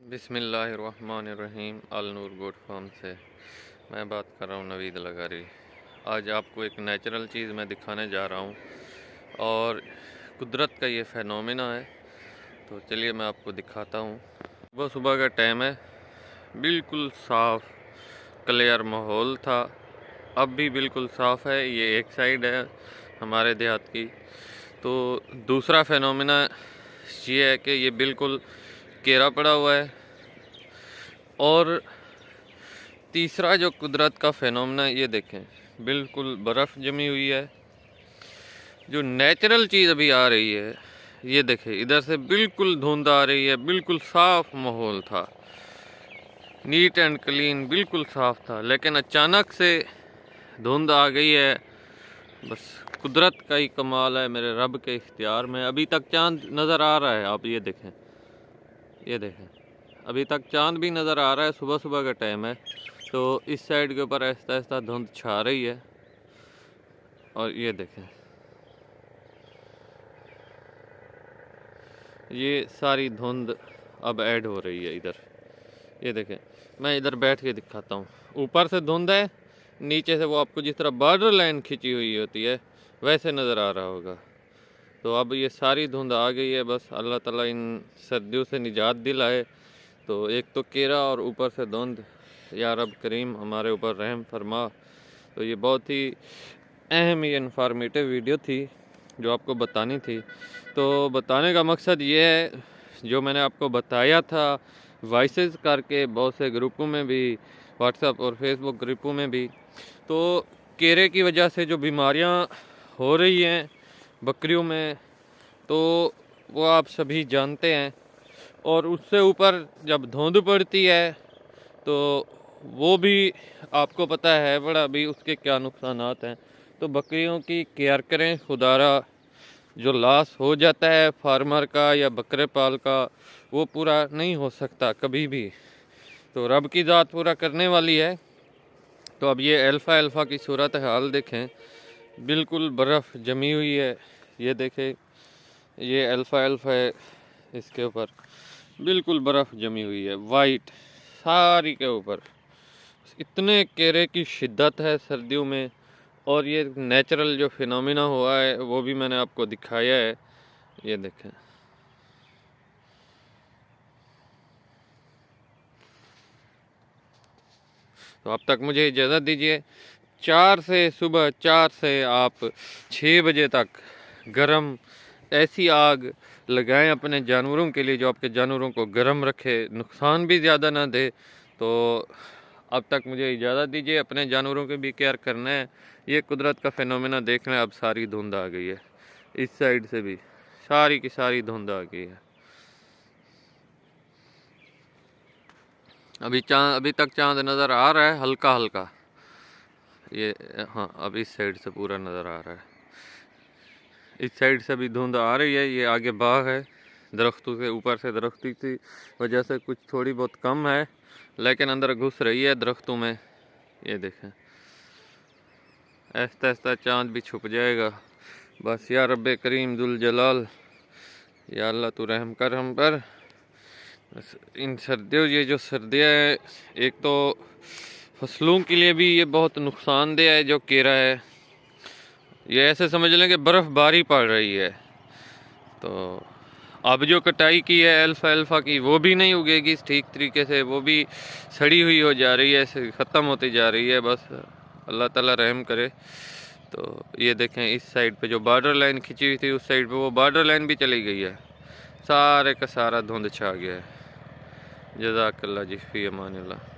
बिस्मिल्लाहिर्रहमानिर्रहीम। अल नूर goat farm से मैं बात कर रहा हूँ, नवीद लगारी। आज आपको एक नेचुरल चीज़ मैं दिखाने जा रहा हूँ और कुदरत का ये फ़ेनोमेना है। तो चलिए मैं आपको दिखाता हूँ। सुबह सुबह का टाइम है, बिल्कुल साफ़ क्लियर माहौल था, अब भी बिल्कुल साफ़ है। ये एक साइड है हमारे देहात की। तो दूसरा फ़ेनोमेना ये है कि ये बिल्कुल केरा पड़ा हुआ है। और तीसरा जो कुदरत का फेनोमेना, ये देखें, बिल्कुल बर्फ़ जमी हुई है। जो नेचुरल चीज़ अभी आ रही है, ये देखें, इधर से बिल्कुल धुंध आ रही है, बिल्कुल साफ़ माहौल था, नीट एंड क्लीन, बिल्कुल साफ़ था, लेकिन अचानक से धुंध आ गई है। बस कुदरत का ही कमाल है, मेरे रब के इख्तियार में। अभी तक चांद नज़र आ रहा है, आप ये देखें, ये देखें, अभी तक चांद भी नज़र आ रहा है। सुबह सुबह का टाइम है, तो इस साइड के ऊपर आहिस्ता आहिस्ता धुंध छा रही है। और ये देखें, ये सारी धुंध अब ऐड हो रही है इधर। ये देखें, मैं इधर बैठ के दिखाता हूँ। ऊपर से धुंध है, नीचे से वो आपको जिस तरह बॉर्डर लाइन खिंची हुई होती है वैसे नज़र आ रहा होगा। तो अब ये सारी धुंध आ गई है। बस अल्लाह ताला इन सर्दियों से निजात दिलाए। तो एक तो केरा और ऊपर से धुंध, या रब करीम हमारे ऊपर रहम फरमा। तो ये बहुत ही अहम ही इंफॉर्मेटिव वीडियो थी जो आपको बतानी थी। तो बताने का मकसद ये है, जो मैंने आपको बताया था वॉइसेस करके बहुत से ग्रुपों में भी, व्हाट्सएप और फेसबुक ग्रुपों में भी, तो केरे की वजह से जो बीमारियां हो रही हैं बकरियों में, तो वो आप सभी जानते हैं। और उससे ऊपर जब धुंध पड़ती है तो वो भी आपको पता है बड़ा भी उसके क्या नुकसानात हैं। तो बकरियों की केयर करें, खुदारा जो लॉस हो जाता है फार्मर का या बकरे पाल का, वो पूरा नहीं हो सकता कभी भी। तो रब की ज़ात पूरा करने वाली है। तो अब ये अल्फ़ा की सूरत हाल देखें, बिल्कुल बर्फ़ जमी हुई है। ये देखें, ये अल्फ़ा है, इसके ऊपर बिल्कुल बर्फ़ जमी हुई है, वाइट सारी के ऊपर। इतने केरे की शिद्दत है सर्दियों में। और ये नेचुरल जो फिनोमिना हुआ है वो भी मैंने आपको दिखाया है। ये देखें, तो अब तक मुझे इजाज़त दीजिए। सुबह 4 से आप 6 बजे तक गरम ऐसी आग लगाएं अपने जानवरों के लिए जो आपके जानवरों को गर्म रखे, नुकसान भी ज़्यादा ना दे। तो अब तक मुझे इजाज़त दीजिए, अपने जानवरों के भी केयर करना है। ये कुदरत का फिनोमेना देख लें। अब सारी धुंध आ गई है, इस साइड से भी सारी की सारी धुंध आ गई है। अभी तक चांद नज़र आ रहा है हल्का हल्का, ये हाँ, अब इस साइड से पूरा नज़र आ रहा है। इस साइड से भी धुंध आ रही है। ये आगे बाग है, दरख्तों के ऊपर से दरख्ती की वजह से कुछ थोड़ी बहुत कम है, लेकिन अंदर घुस रही है दरख्तों में। ये देखें, आहिस्ता आहिस्ता चाँद भी छुप जाएगा। बस या रब्बे करीम जुल जलाल, या अल्लाह तू रहम कर हम पर। बस इन सर्दियों, ये जो सर्दियाँ है, एक तो फसलों के लिए भी ये बहुत नुकसानदेह है। जो केरा है, ये ऐसे समझ लें कि बर्फ़बारी पड़ रही है। तो अब जो कटाई की है अल्फ़ा की, वो भी नहीं उगेगी ठीक तरीके से, वो भी सड़ी हुई हो जा रही है, ख़त्म होती जा रही है। बस अल्लाह ताला रहम करे। तो ये देखें, इस साइड पे जो बॉर्डर लाइन खिंची हुई थी, उस साइड पे वो बॉर्डर लाइन भी चली गई है। सारे का सारा धुंध छा गया है। जज़ाकल्लाह जी, फ़ी अमानिल्लाह।